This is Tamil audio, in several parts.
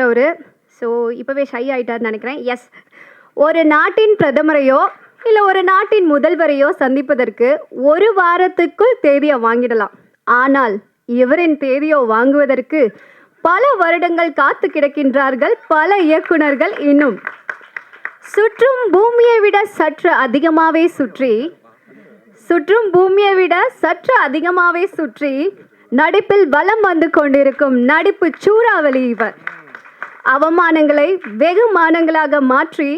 அவரு ஸோ இப்போவே ஷை ஆயிட்டார்னு நினைக்கிறேன். எஸ், ஒரு நாட்டின் பிரதமரையோ இல்லை ஒரு நாட்டின் முதல்வரையோ சந்திப்பதற்கு ஒரு வாரத்துக்குள் தேதியை வாங்கிடலாம். ஆனால் இவரின் தேதியோ வாங்குவதற்கு பல வருடங்கள் காத்து கிடக்கின்றார்கள் பல இயக்குனர்கள். இன்னும் சுற்றும் பூமியை விட சற்று அதிகமாகவே சுற்றி நடிப்பில் வலம் வந்து கொண்டிருக்கும் நடிப்பு சூறாவளி இவர். அவமானங்களை வெகுமானங்களாக மாற்றி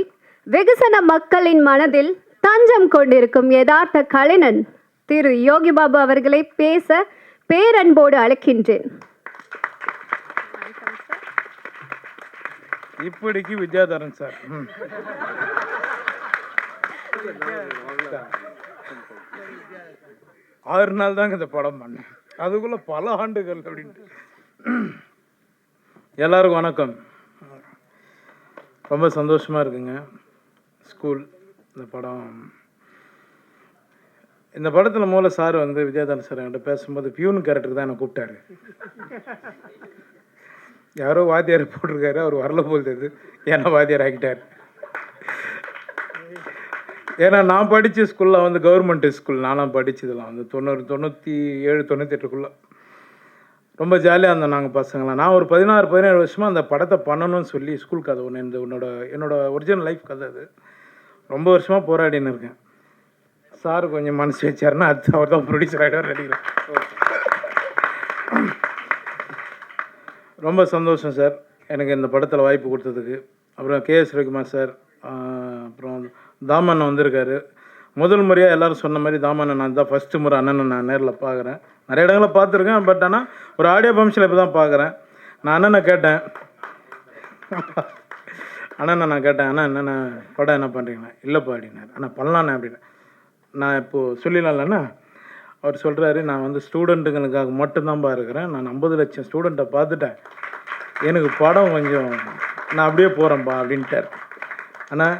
வெகுசன மக்களின் மனதில் தஞ்சம் கொண்டிருக்கும் யதார்த்த கலைஞன் திரு யோகி பாபு அவர்களை பேச பேரன்போடு அழைக்கின்றேன். இப்படிக்கு வித்யாதரன் சார். 6 நாள் தாங்க இந்த படம் பண்ணேன், அதுக்குள்ள பல ஆண்டுகள் அப்படின்ட்டு. எல்லாருக்கும் வணக்கம். ரொம்ப சந்தோஷமாக இருக்குங்க. ஸ்கூல் இந்த படத்தில் மூல சார் வந்து வித்யாதரன் சார் என்கிட்ட பேசும்போது பியூன் கேரக்டருக்கு தான் என்னை கூப்பிட்டாரு. யாரோ வாத்தியார் போட்டிருக்காரு, அவர் வரல போல் தெரியுது, என்ன வாத்தியார் ஆகிட்டார். ஏன்னா நான் படித்த ஸ்கூலில் வந்து கவர்மெண்ட் ஸ்கூல், நானும் படித்ததெல்லாம் வந்து 97 98 ரொம்ப ஜாலியாக இருந்தோம் நாங்கள் பசங்களாம். நான் ஒரு 16-17 வருஷமாக அந்த படத்தை பண்ணணும்னு சொல்லி ஸ்கூல் கதை ஒன்று, என்னோட ஒரிஜினல் லைஃப் கதை அது. ரொம்ப வருஷமாக போராடின்னு இருக்கேன். சார் கொஞ்சம் மனசு வச்சாருன்னா அடுத்து அவர் தான் ப்ரொடியூசர் ஆகிடுவார் நடிக்கிறேன். ரொம்ப சந்தோஷம் சார் எனக்கு இந்த படத்தில் வாய்ப்பு கொடுத்ததுக்கு. அப்புறம் KS ரவிக்குமார் சார், அப்புறம் தாமண்ணன் வந்திருக்காரு. முதல் முறையாக எல்லோரும் சொன்ன மாதிரி தாமண்ணன் நான் தான் ஃபஸ்ட்டு முறை அண்ணனை நான் நேரில் பார்க்குறேன். நிறைய இடங்களில் பார்த்துருக்கேன், பட் ஆனால் ஒரு ஆடியோ ஃபங்க்ஷனில் இப்போ தான் பார்க்குறேன். நான் அண்ணனை கேட்டேன், அண்ணா என்னென்ன படம் என்ன பண்ணுறீங்களா? இல்லைப்பா அப்படின்னாரு. அண்ணா பண்ணலாண்ணே அப்படின்னு. நான் இப்போது சொல்லிடலாம்லண்ணா. அவர் சொல்கிறாரு, நான் வந்து ஸ்டூடெண்ட்டுங்களுக்காக மட்டும்தான்ப்பா இருக்கிறேன், நான் 50 லட்சம் ஸ்டூடெண்ட்டை பார்த்துட்டேன், எனக்கு படம் கொஞ்சம் நான் அப்படியே போகிறேன்ப்பா அப்படின்ட்டார். ஆனால்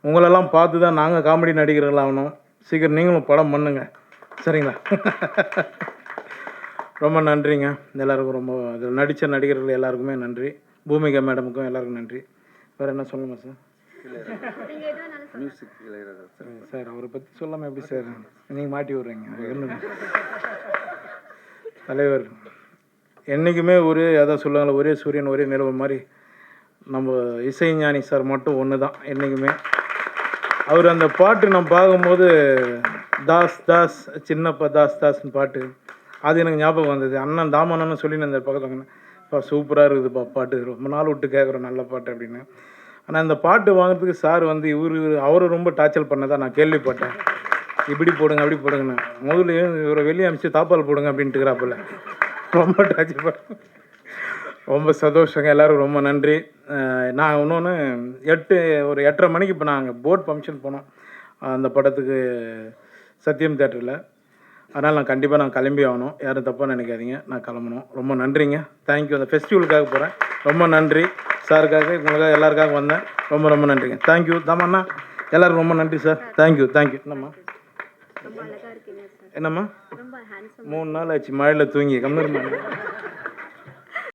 உங்களெல்லாம் பார்த்து தான் நாங்கள் காமெடி நடிகர்கள் ஆகணும், சீக்கிரம் நீங்களும் படம் பண்ணுங்க சரிங்களா? ரொம்ப நன்றிங்க எல்லாருக்கும். ரொம்ப இதில் நடித்த நடிகர்கள் எல்லாருக்குமே நன்றி. பூமிகா மேடமுக்கும் எல்லாருக்கும் நன்றி. வேறு என்ன சொல்லணுமா சார்? சார் அவரை பற்றி சொல்லாமல் எப்படி சார் நீங்கள் மாட்டி விட்றீங்க? தலைவர் என்றைக்குமே அதான் சொல்லுவாங்களே, ஒரே சூரியன் ஒரே நிலவு மாதிரி நம்ம இசைஞானி சார் மட்டும் ஒன்று தான் என்றைக்குமே. அவர் அந்த பாட்டு நான் பார்க்கும்போது தாஸ் தாஸ் சின்னப்பா தாஸ் தாஸ்ன்னு பாட்டு, அது எனக்கு ஞாபகம் வந்தது. அண்ணன் தாமண்ணன்னு சொல்லி நான் இந்த பக்கத்தில் இப்போ சூப்பராக இருக்குதுப்பா பாட்டு, ரொம்ப நாள் விட்டு கேட்குறோம் நல்ல பாட்டு அப்படின்னு. ஆனால் இந்த பாட்டு வாங்குறதுக்கு சார் வந்து அவரை ரொம்ப டார்ச்சர் பண்ணதான் நான் கேள்விப்பட்டேன். இப்படி போடுங்க அப்படி போடுங்கண்ணா, முதல்ல இவரை வெளியே அனுப்பிச்சு தாப்பால் போடுங்க அப்படின்ட்டுக்கிறாப்புல. ரொம்ப டார்ச்சர் பண்ண. ரொம்ப சந்தோஷங்க, எல்லோரும் ரொம்ப நன்றி. நான் இன்னொன்று ஒரு 8:30 மணிக்கு இப்போ நாங்கள் போர்ட் ஃபங்க்ஷன் போனோம் அந்த படத்துக்கு சத்யம் தேட்டரில். அதனால் நான் கண்டிப்பாக கிளம்பி ஆகணும், யாரும் தப்பாக நினைக்காதீங்க, நான் கிளம்பணும். ரொம்ப நன்றிங்க, தேங்க்யூ. அந்த ஃபெஸ்டிவலுக்காக போகிறேன், ரொம்ப நன்றி. சாருக்காக உங்களுக்காக எல்லாருக்காக வந்தேன், ரொம்ப ரொம்ப நன்றிங்க. தேங்க்யூ தாமண்ணா, எல்லோரும் ரொம்ப நன்றி சார். தேங்க்யூ. என்னம்மா 3 நாள் ஆச்சு மழையில் தூங்கி கம்மிருமா.